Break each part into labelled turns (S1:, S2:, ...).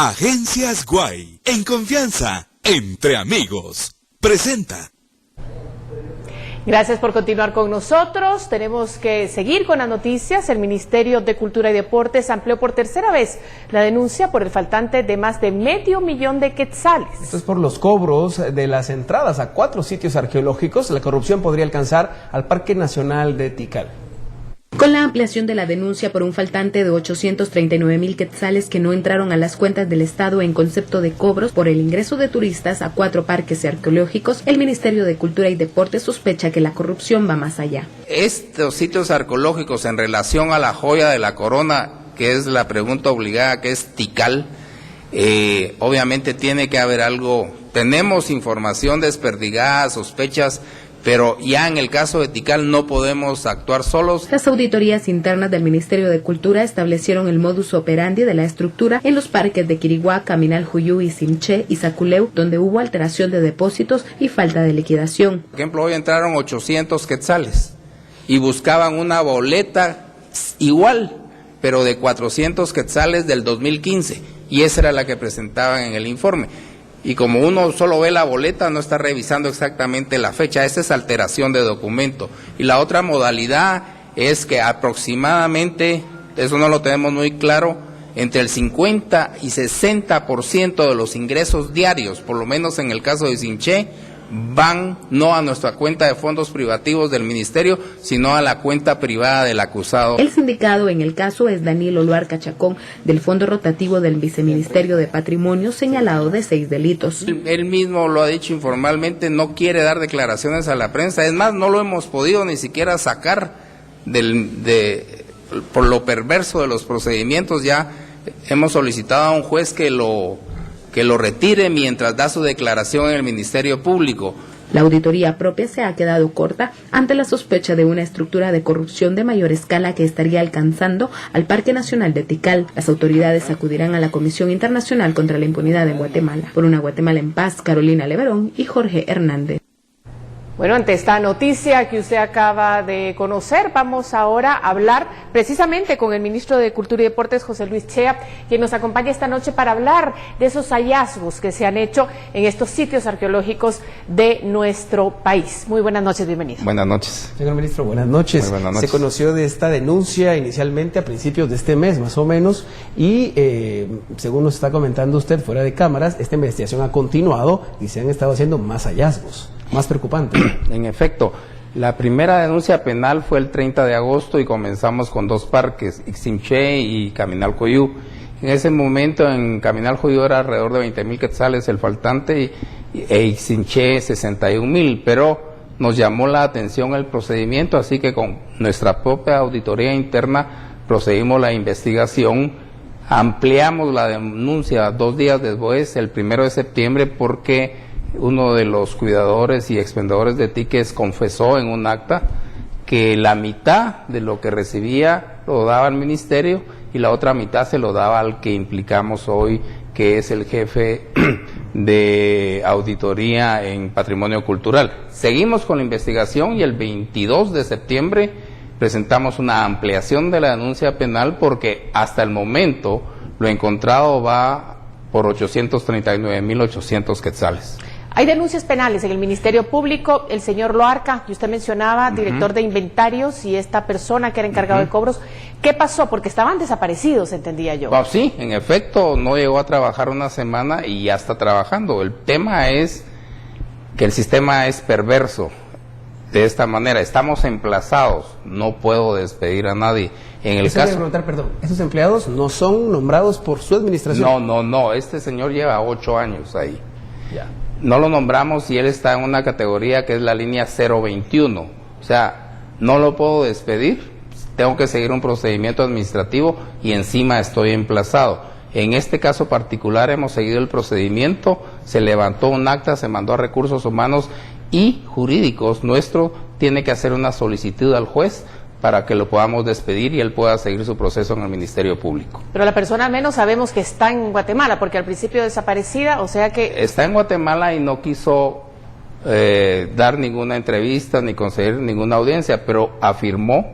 S1: Agencias Guay, en confianza, entre amigos. Presenta.
S2: Gracias por continuar con nosotros. Tenemos que seguir con las noticias. El Ministerio de Cultura y Deportes amplió por tercera vez la denuncia por el faltante de más de $500,000 de quetzales.
S3: Esto es por los cobros de las entradas a 4 sitios arqueológicos. La corrupción podría alcanzar al Parque Nacional de Tikal.
S4: Con la ampliación de la denuncia por un faltante de 839,000 quetzales que no entraron a las cuentas del Estado en concepto de cobros por el ingreso de turistas a 4 parques arqueológicos, el Ministerio de Cultura y Deportes sospecha que la corrupción va más allá.
S5: Estos sitios arqueológicos en relación a la joya de la corona, que es la pregunta obligada, que es Tikal, obviamente tiene que haber algo. Tenemos información desperdigada, sospechas, pero ya en el caso de Tikal no podemos actuar solos.
S4: Las auditorías internas del Ministerio de Cultura establecieron el modus operandi de la estructura en los parques de Quiriguá, Caminal-Juyú y Simché y Saculeu, donde hubo alteración de depósitos y falta de liquidación.
S5: Por ejemplo, hoy entraron 800 quetzales y buscaban una boleta igual, pero de 400 quetzales del 2015, y esa era la que presentaban en el informe. Y como uno solo ve la boleta, no está revisando exactamente la fecha. Esa es alteración de documento. Y la otra modalidad es que aproximadamente, eso no lo tenemos muy claro, entre el 50 y 60% de los ingresos diarios, por lo menos en el caso de Simché, van no a nuestra cuenta de fondos privativos del ministerio, sino a la cuenta privada del acusado.
S4: El sindicado en el caso es Daniel Oluarca Chacón, del Fondo Rotativo del Viceministerio de Patrimonio, señalado de 6 delitos.
S5: Él mismo lo ha dicho informalmente, no quiere dar declaraciones a la prensa, es más, no lo hemos podido ni siquiera sacar por lo perverso de los procedimientos. Ya hemos solicitado a un juez que lo retire mientras da su declaración en el Ministerio Público.
S4: La auditoría propia se ha quedado corta ante la sospecha de una estructura de corrupción de mayor escala que estaría alcanzando al Parque Nacional de Tikal. Las autoridades acudirán a la Comisión Internacional contra la Impunidad en Guatemala. Por una Guatemala en paz, Carolina Leverón y Jorge Hernández.
S2: Bueno, ante esta noticia que usted acaba de conocer, vamos ahora a hablar precisamente con el ministro de Cultura y Deportes, José Luis Chea, quien nos acompaña esta noche para hablar de esos hallazgos que se han hecho en estos sitios arqueológicos de nuestro país. Muy buenas noches, bienvenido.
S5: Buenas noches.
S3: Señor ministro, buenas noches.
S5: Muy buenas noches.
S3: Se conoció de esta denuncia inicialmente a principios de este mes, más o menos, y según nos está comentando usted fuera de cámaras, esta investigación ha continuado y se han estado haciendo más hallazgos. Más preocupante.
S5: En efecto, la primera denuncia penal fue el 30 de agosto y comenzamos con 2 parques, Iximché y Caminal-Juyú. En ese momento en Caminal-Juyú era alrededor de 20,000 quetzales el faltante e Iximché 61,000, pero nos llamó la atención el procedimiento, así que con nuestra propia auditoría interna procedimos la investigación, ampliamos la denuncia 2 días después, el 1 de septiembre, porque uno de los cuidadores y expendedores de tickets confesó en un acta que la mitad de lo que recibía lo daba al ministerio y la otra mitad se lo daba al que implicamos hoy, que es el jefe de auditoría en patrimonio cultural. Seguimos con la investigación y el 22 de septiembre presentamos una ampliación de la denuncia penal porque hasta el momento lo encontrado va por 839,800 quetzales.
S2: Hay denuncias penales en el Ministerio Público. El señor Loarca, que usted mencionaba, director de inventarios, y esta persona que era encargado de cobros, ¿qué pasó? Porque estaban desaparecidos, entendía yo.
S5: Bueno, sí, en efecto, no llegó a trabajar una semana y ya está trabajando. El tema es que el sistema es perverso. De esta manera, estamos emplazados, no puedo despedir a nadie. En el caso,
S3: preguntar, perdón, ¿esos empleados no son nombrados por su administración?
S5: No, este señor lleva 8 años ahí.
S3: Ya.
S5: No lo nombramos y él está en una categoría que es la línea 021. O sea, no lo puedo despedir, tengo que seguir un procedimiento administrativo y encima estoy emplazado. En este caso particular hemos seguido el procedimiento, se levantó un acta, se mandó a Recursos Humanos y Jurídicos. Nuestro tiene que hacer una solicitud al juez para que lo podamos despedir y él pueda seguir su proceso en el Ministerio Público.
S2: Pero la persona al menos sabemos que está en Guatemala, porque al principio desaparecida, o sea que...
S5: Está en Guatemala y no quiso dar ninguna entrevista ni conseguir ninguna audiencia, pero afirmó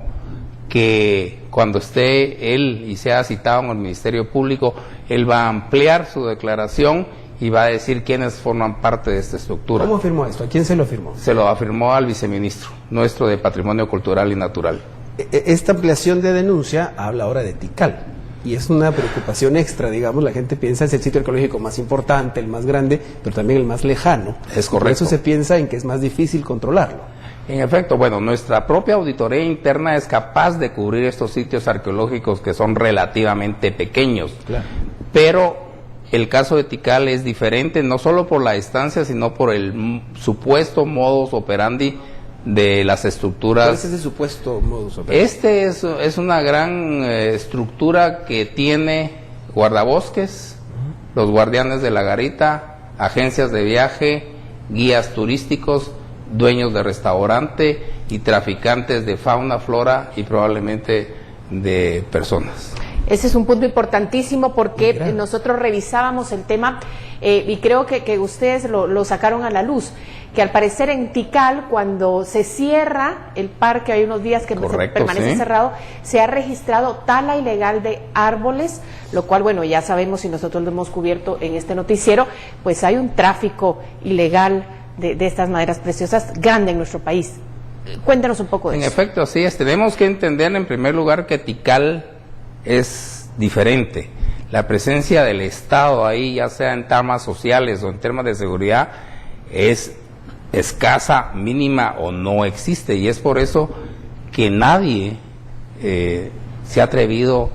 S5: que cuando esté él y sea citado en el Ministerio Público, él va a ampliar su declaración y va a decir quiénes forman parte de esta estructura.
S3: ¿Cómo firmó esto? ¿A quién se lo firmó?
S5: Se lo afirmó al viceministro nuestro de Patrimonio Cultural y Natural.
S3: Esta ampliación de denuncia habla ahora de Tikal. Y es una preocupación extra, digamos, la gente piensa es el sitio arqueológico más importante, el más grande, pero también el más lejano.
S5: Es correcto.
S3: Por eso se piensa en que es más difícil controlarlo.
S5: En efecto, bueno, nuestra propia auditoría interna es capaz de cubrir estos sitios arqueológicos que son relativamente pequeños. Claro. Pero el caso de Tikal es diferente, no solo por la distancia, sino por el supuesto modus operandi de las estructuras.
S3: ¿Cuál es ese supuesto modus operandi?
S5: Este es una gran estructura que tiene guardabosques, los guardianes de la garita, agencias de viaje, guías turísticos, dueños de restaurante y traficantes de fauna, flora y probablemente de personas.
S2: Ese es un punto importantísimo porque nosotros revisábamos el tema y creo que ustedes lo sacaron a la luz, que al parecer en Tikal, cuando se cierra el parque, hay unos días que permanece cerrado, se ha registrado tala ilegal de árboles, lo cual, bueno, ya sabemos y nosotros lo hemos cubierto en este noticiero, pues hay un tráfico ilegal de estas maderas preciosas grande en nuestro país. Cuéntanos un poco de eso.
S5: En efecto, así es. Tenemos que entender en primer lugar que Tikal es diferente. La presencia del Estado ahí, ya sea en temas sociales o en temas de seguridad, es escasa, mínima o no existe. Y es por eso que nadie se ha atrevido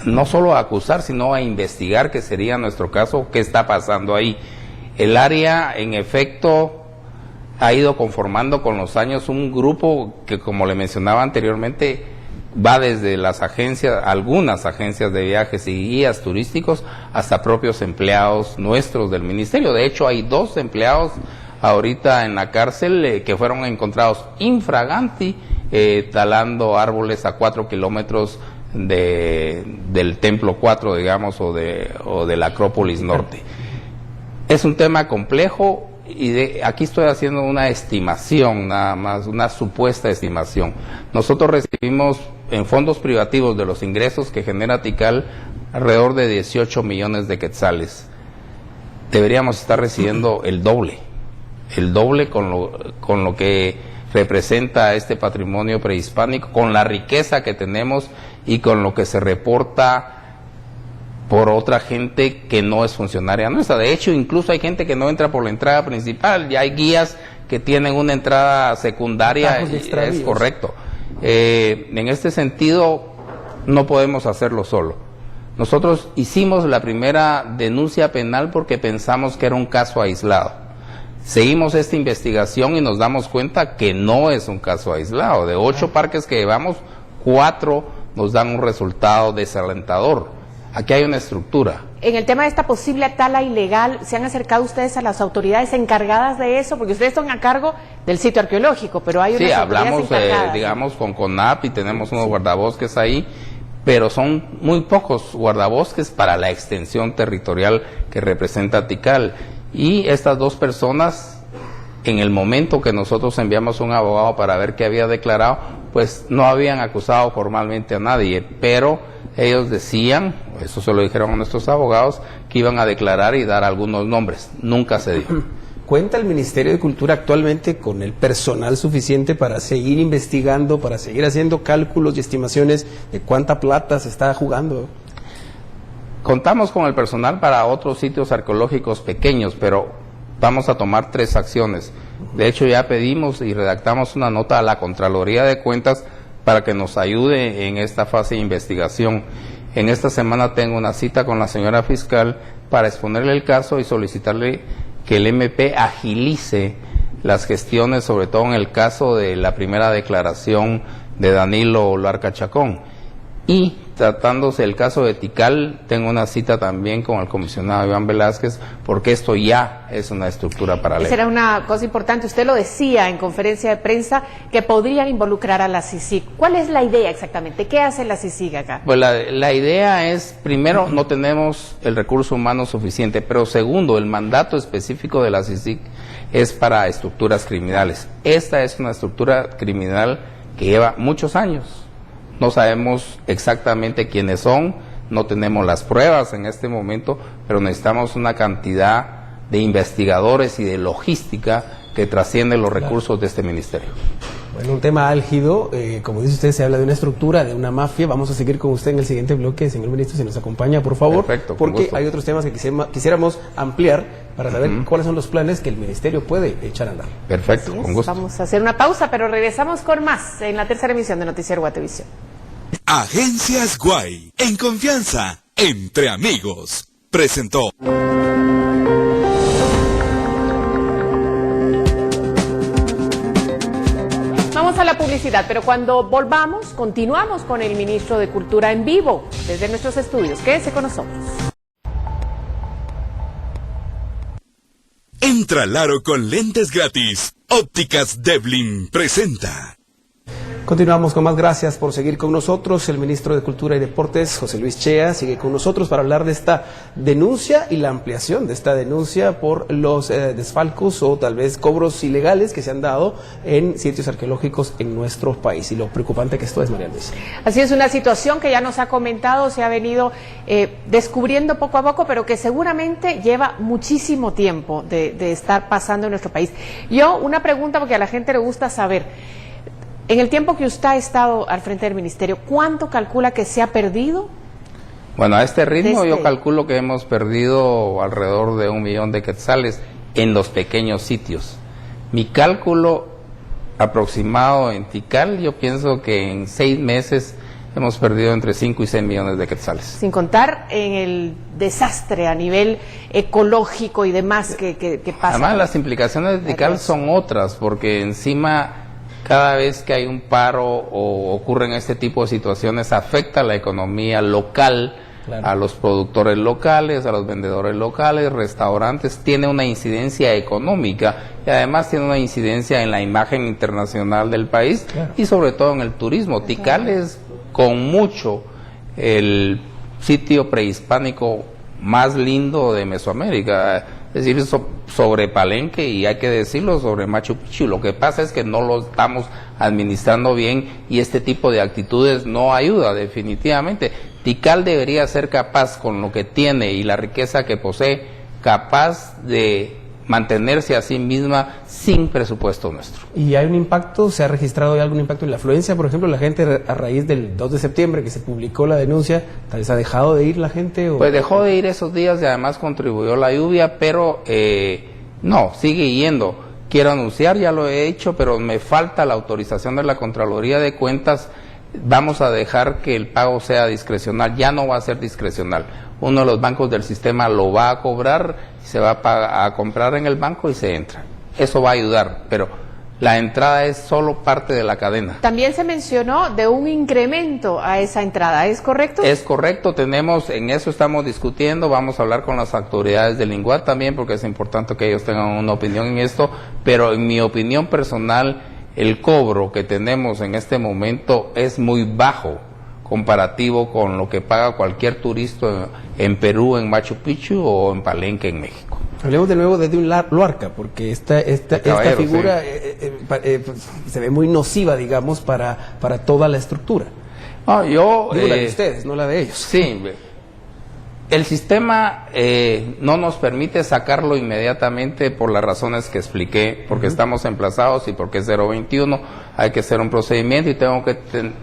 S5: no solo a acusar, sino a investigar, que sería nuestro caso, qué está pasando ahí. El área, en efecto, ha ido conformando con los años un grupo que, como le mencionaba anteriormente, va desde las agencias, algunas agencias de viajes y guías turísticos, hasta propios empleados nuestros del ministerio. De hecho, hay 2 empleados ahorita en la cárcel que fueron encontrados infraganti talando árboles a 4 kilómetros del Templo 4, digamos, o de la Acrópolis Norte. Es un tema complejo y aquí estoy haciendo una estimación, nada más, una supuesta estimación. Nosotros recibimos en fondos privativos de los ingresos que genera Tikal alrededor de 18 millones de quetzales. Deberíamos estar recibiendo el doble con lo que representa este patrimonio prehispánico, con la riqueza que tenemos y con lo que se reporta por otra gente que no es funcionaria nuestra. De hecho, incluso hay gente que no entra por la entrada principal, ya hay guías que tienen una entrada secundaria, es correcto. En este sentido, no podemos hacerlo solo. Nosotros hicimos la primera denuncia penal porque pensamos que era un caso aislado. Seguimos esta investigación y nos damos cuenta que no es un caso aislado. De 8 parques que llevamos, 4 nos dan un resultado desalentador. Aquí hay una estructura.
S2: En el tema de esta posible tala ilegal, ¿se han acercado ustedes a las autoridades encargadas de eso? Porque ustedes están a cargo del sitio arqueológico, pero hay unas autoridades encargadas.
S5: Digamos, con CONAP y tenemos unos guardabosques ahí, pero son muy pocos guardabosques para la extensión territorial que representa Tikal. Y estas 2 personas, en el momento que nosotros enviamos un abogado para ver qué había declarado, pues no habían acusado formalmente a nadie, pero ellos decían, eso se lo dijeron a nuestros abogados, que iban a declarar y dar algunos nombres. Nunca se dio.
S3: ¿Cuenta el Ministerio de Cultura actualmente con el personal suficiente para seguir investigando, para seguir haciendo cálculos y estimaciones de cuánta plata se está jugando?
S5: Contamos con el personal para otros sitios arqueológicos pequeños, pero vamos a tomar 3 acciones. De hecho, ya pedimos y redactamos una nota a la Contraloría de Cuentas para que nos ayude en esta fase de investigación. En esta semana tengo una cita con la señora fiscal para exponerle el caso y solicitarle que el MP agilice las gestiones, sobre todo en el caso de la primera declaración de Danilo Larca Chacón. Y tratándose del caso de Tikal, tengo una cita también con el comisionado Iván Velázquez, porque esto ya es una estructura paralela.
S2: Esa era una cosa importante, usted lo decía en conferencia de prensa, que podrían involucrar a la CICIG. ¿Cuál es la idea exactamente? ¿Qué hace la CICIG acá?
S5: Pues la idea es, primero, no tenemos el recurso humano suficiente, pero segundo, el mandato específico de la CICIG es para estructuras criminales. Esta es una estructura criminal que lleva muchos años No sabemos exactamente quiénes son, no tenemos las pruebas en este momento, pero necesitamos una cantidad de investigadores y de logística que trasciende los recursos de este ministerio.
S3: Bueno, un tema álgido, como dice usted, se habla de una estructura, de una mafia. Vamos a seguir con usted en el siguiente bloque, señor ministro, si nos acompaña, por favor.
S5: Perfecto,
S3: porque hay otros temas que quisiéramos ampliar para saber cuáles son los planes que el ministerio puede echar a andar.
S5: Perfecto, con gusto.
S2: Vamos a hacer una pausa, pero regresamos con más en la tercera emisión de Noticiero Guatevisión.
S1: Agencias Guay, en confianza, entre amigos, presentó.
S2: Vamos a la publicidad, pero cuando volvamos, continuamos con el ministro de Cultura en vivo, desde nuestros estudios. Quédese con nosotros.
S1: Entra al aro con lentes gratis. Ópticas Devlin presenta.
S3: Continuamos con más. Gracias por seguir con nosotros. El ministro de Cultura y Deportes, José Luis Chea, sigue con nosotros para hablar de esta denuncia y la ampliación de esta denuncia por los desfalcos o tal vez cobros ilegales que se han dado en sitios arqueológicos en nuestro país. Y lo preocupante que esto es, María Luisa.
S2: Así es, una situación que ya nos ha comentado, se ha venido descubriendo poco a poco, pero que seguramente lleva muchísimo tiempo de estar pasando en nuestro país. Yo, una pregunta, porque a la gente le gusta saber. En el tiempo que usted ha estado al frente del ministerio, ¿cuánto calcula que se ha perdido?
S5: Bueno, a este ritmo yo calculo que hemos perdido alrededor de 1 millón de quetzales en los pequeños sitios. Mi cálculo aproximado en Tikal, yo pienso que en 6 meses hemos perdido entre 5 y 6 millones de quetzales.
S2: Sin contar en el desastre a nivel ecológico y demás que pasa.
S5: Además, las implicaciones de Tikal son otras, porque encima cada vez que hay un paro o ocurren este tipo de situaciones, afecta a la economía local, claro, a los productores locales, a los vendedores locales, restaurantes, tiene una incidencia económica y además tiene una incidencia en la imagen internacional del país, claro, y sobre todo en el turismo. Tikal es con mucho el sitio prehispánico más lindo de Mesoamérica. Es decir, sobre Palenque, y hay que decirlo, sobre Machu Picchu. Lo que pasa es que no lo estamos administrando bien y este tipo de actitudes no ayuda definitivamente. Tikal debería ser capaz, con lo que tiene y la riqueza que posee, capaz de mantenerse a sí misma sin presupuesto nuestro.
S3: ¿Y hay un impacto? ¿Se ha registrado algún impacto en la afluencia? Por ejemplo, la gente a raíz del 2 de septiembre que se publicó la denuncia, ¿tal vez ha dejado de ir la gente?
S5: Pues dejó de ir esos días y además contribuyó la lluvia, pero no, sigue yendo. Quiero anunciar, ya lo he hecho, pero me falta la autorización de la Contraloría de Cuentas. Vamos a dejar que el pago sea discrecional, ya no va a ser discrecional. Uno de los bancos del sistema lo va a cobrar, se va a comprar en el banco y se entra. Eso va a ayudar, pero la entrada es solo parte de la cadena.
S2: También se mencionó de un incremento a esa entrada, ¿es correcto?
S5: Es correcto, en eso estamos discutiendo, vamos a hablar con las autoridades del INGUAT también, porque es importante que ellos tengan una opinión en esto, pero en mi opinión personal, el cobro que tenemos en este momento es muy bajo comparativo con lo que paga cualquier turista en Perú, en Machu Picchu o en Palenque, en México.
S3: Hablemos de nuevo de un Luarca, porque esta figura se ve muy nociva, digamos, para toda la estructura.
S5: No,
S3: digo la de ustedes, no la de ellos.
S5: Sí, el sistema no nos permite sacarlo inmediatamente por las razones que expliqué, porque estamos emplazados y porque es 021, hay que hacer un procedimiento y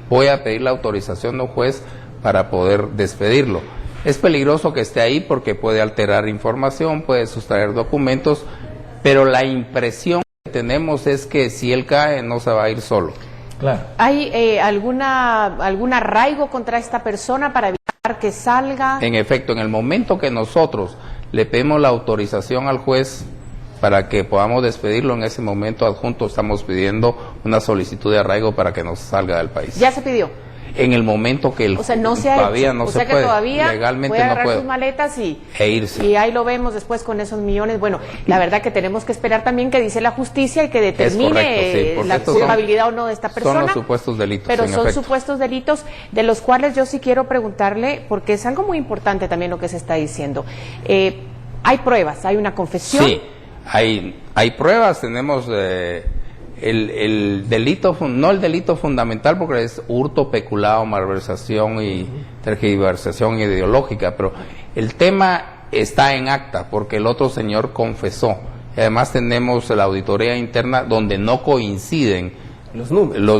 S5: voy a pedir la autorización de un juez para poder despedirlo. Es peligroso que esté ahí porque puede alterar información, puede sustraer documentos, pero la impresión que tenemos es que si él cae no se va a ir solo.
S3: Claro.
S2: ¿Hay algún arraigo contra esta persona para evitar que salga?
S5: En efecto, en el momento que nosotros le pedimos la autorización al juez para que podamos despedirlo, en ese momento adjunto estamos pidiendo una solicitud de arraigo para que nos salga del país.
S2: ¿Ya se pidió?
S5: En el momento que
S2: no se ha
S5: todavía
S2: hecho.
S5: No
S2: o
S5: se
S2: sea que
S5: puede,
S2: todavía
S5: legalmente
S2: puede agarrar
S5: no puede
S2: sus maletas
S5: e irse.
S2: Y ahí lo vemos después con esos millones. Bueno, la verdad que tenemos que esperar también que dice la justicia y que determine la culpabilidad o no de esta persona.
S5: Son los supuestos delitos.
S2: Pero son supuestos delitos de los cuales yo sí quiero preguntarle, porque es algo muy importante también lo que se está diciendo. Hay pruebas, hay una confesión.
S5: Sí, hay pruebas, tenemos el delito, no el delito fundamental, porque es hurto, peculado, malversación y tergiversación ideológica, pero el tema está en acta porque el otro señor confesó. Además tenemos la auditoría interna donde no coinciden los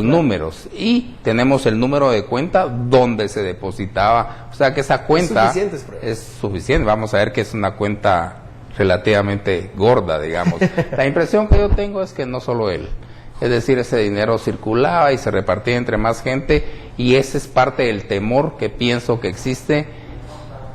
S5: números y tenemos el número de cuenta donde se depositaba, o sea que esa cuenta es suficiente. Vamos a ver que es una cuenta relativamente gorda, digamos. La impresión que yo tengo es que no solo él, es decir, ese dinero circulaba y se repartía entre más gente, y ese es parte del temor que pienso que existe,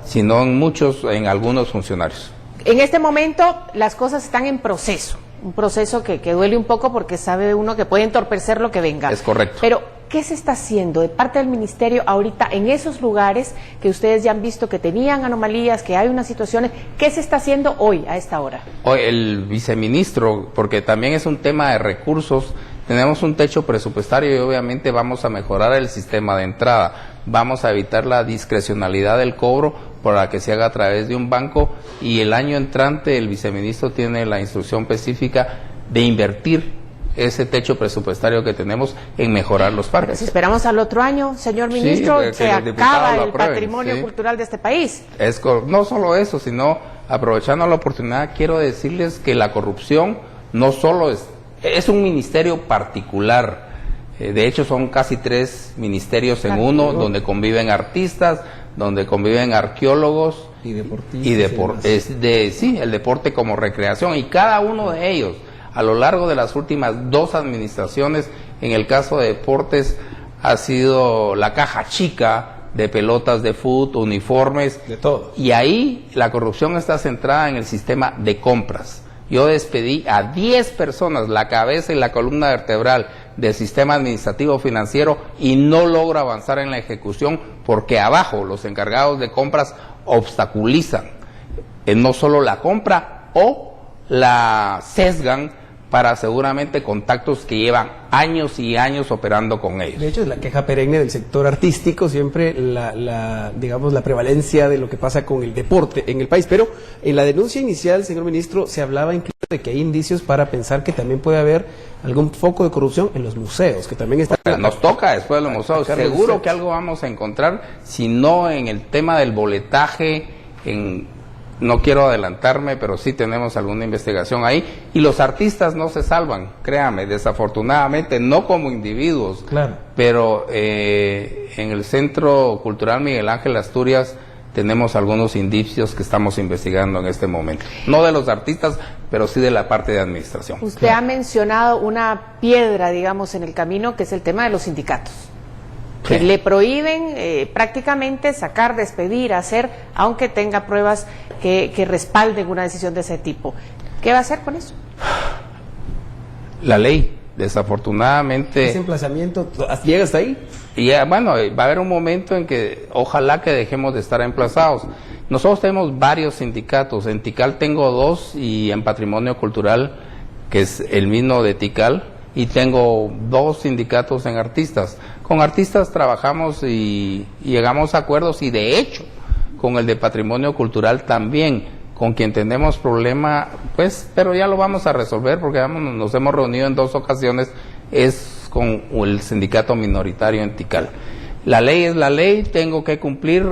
S5: si no en algunos funcionarios.
S2: En este momento las cosas están en proceso, un proceso que duele un poco porque sabe uno que puede entorpecer lo que venga.
S5: Es correcto.
S2: Pero, ¿qué se está haciendo de parte del ministerio ahorita en esos lugares que ustedes ya han visto que tenían anomalías, que hay unas situaciones? ¿Qué se está haciendo hoy, a esta hora?
S5: Hoy el viceministro, porque también es un tema de recursos, tenemos un techo presupuestario y obviamente vamos a mejorar el sistema de entrada, vamos a evitar la discrecionalidad del cobro para que se haga a través de un banco, y el año entrante el viceministro tiene la instrucción específica de invertir ese techo presupuestario que tenemos en mejorar los parques.
S2: Pero si esperamos al otro año, señor ministro,
S5: que
S2: se acaba el patrimonio cultural de este país.
S5: No solo eso, sino aprovechando la oportunidad, quiero decirles que la corrupción no solo es un ministerio particular. De hecho, son casi 3 ministerios en uno, donde conviven artistas, donde conviven arqueólogos
S3: y deportistas.
S5: El deporte como recreación, y cada uno de ellos, a lo largo de las últimas 2 administraciones, en el caso de deportes, ha sido la caja chica de pelotas de fútbol, uniformes,
S3: de todo.
S5: Y ahí la corrupción está centrada en el sistema de compras. Yo despedí a 10 personas, la cabeza y la columna vertebral del sistema administrativo financiero, y no logro avanzar en la ejecución porque abajo los encargados de compras obstaculizan no solo la compra, o la sesgan para seguramente contactos que llevan años y años operando con ellos.
S3: De hecho, es la queja perenne del sector artístico, siempre digamos, la prevalencia de lo que pasa con el deporte en el país. Pero en la denuncia inicial, señor ministro, se hablaba incluso de que hay indicios para pensar que también puede haber algún foco de corrupción en los museos, que también está...
S5: Nos toca después de los museos, seguro que algo vamos a encontrar, si no en el tema del boletaje, no quiero adelantarme, pero sí tenemos alguna investigación ahí, y los artistas no se salvan, créame, desafortunadamente, no como individuos,
S3: claro,
S5: pero en el Centro Cultural Miguel Ángel Asturias tenemos algunos indicios que estamos investigando en este momento, no de los artistas, pero sí de la parte de administración.
S2: Usted ha mencionado una piedra, digamos, en el camino, que es el tema de los sindicatos. Que le prohíben prácticamente sacar, despedir, hacer, aunque tenga pruebas que respalden una decisión de ese tipo. ¿Qué va a hacer con eso?
S5: La ley, desafortunadamente...
S3: ¿Ese emplazamiento llega hasta ahí?
S5: Y bueno, va a haber un momento en que ojalá que dejemos de estar emplazados. Nosotros tenemos varios sindicatos, en Tikal tengo 2, y en Patrimonio Cultural, que es el mismo de Tikal, y tengo 2 sindicatos en artistas. Con artistas trabajamos y llegamos a acuerdos, y de hecho con el de Patrimonio Cultural también, con quien tenemos problema, pues, pero ya lo vamos a resolver porque nos hemos reunido en 2 ocasiones, es con el sindicato minoritario en Tikal. La ley es la ley, tengo que cumplir,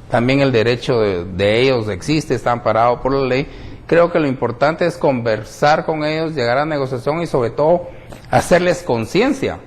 S5: también el derecho de ellos existe, está amparado por la ley. Creo que lo importante es conversar con ellos, llegar a negociación y sobre todo hacerles conciencia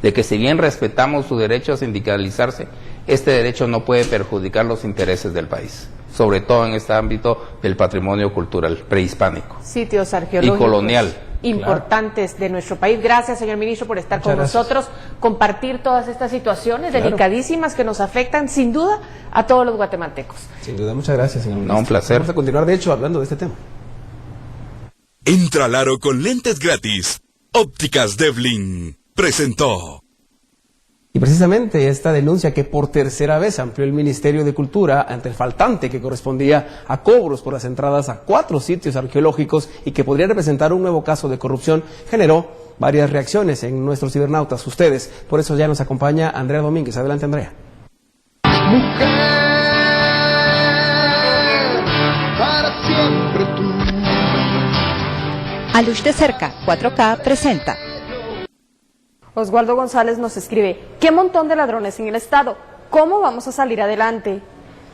S5: de que si bien respetamos su derecho a sindicalizarse, este derecho no puede perjudicar los intereses del país, sobre todo en este ámbito del patrimonio cultural prehispánico,
S2: sitios arqueológicos
S5: y colonial
S2: importantes de nuestro país. Gracias, señor ministro, por estar con nosotros, compartir todas estas situaciones delicadísimas que nos afectan sin duda a todos los guatemaltecos.
S3: Sin duda, muchas gracias, señor ministro.
S5: Un placer.
S3: Vamos a continuar, de hecho, hablando de este tema.
S1: Entra al aro con lentes gratis. Ópticas Devlin presentó.
S3: Y precisamente esta denuncia que por tercera vez amplió el Ministerio de Cultura ante el faltante que correspondía a cobros por las entradas a 4 sitios arqueológicos y que podría representar un nuevo caso de corrupción, generó varias reacciones en nuestros cibernautas, ustedes. Por eso ya nos acompaña Andrea Domínguez. Adelante, Andrea.
S6: Mujer, para siempre tú.
S7: A Luz de Cerca 4K presenta.
S8: Oswaldo González nos escribe: ¡qué montón de ladrones en el estado! ¿Cómo vamos a salir adelante?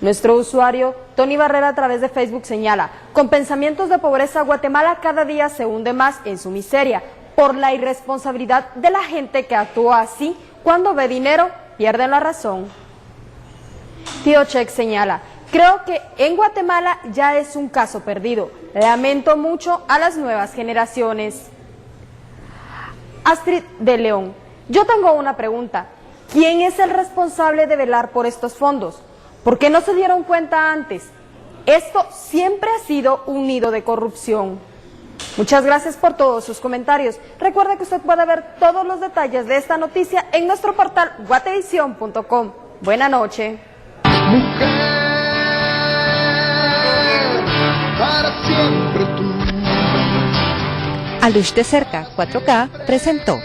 S8: Nuestro usuario Tony Barrera a través de Facebook señala: con pensamientos de pobreza, Guatemala cada día se hunde más en su miseria por la irresponsabilidad de la gente que actúa así. Cuando ve dinero, pierden la razón. Tío Check señala: creo que en Guatemala ya es un caso perdido. Lamento mucho a las nuevas generaciones. Astrid de León: yo tengo una pregunta. ¿Quién es el responsable de velar por estos fondos? ¿Por qué no se dieron cuenta antes? Esto siempre ha sido un nido de corrupción. Muchas gracias por todos sus comentarios. Recuerde que usted puede ver todos los detalles de esta noticia en nuestro portal guatevisión.com. Buena noche.
S6: Mujer, para siempre tú.
S7: A Luz de Cerca 4K presentó.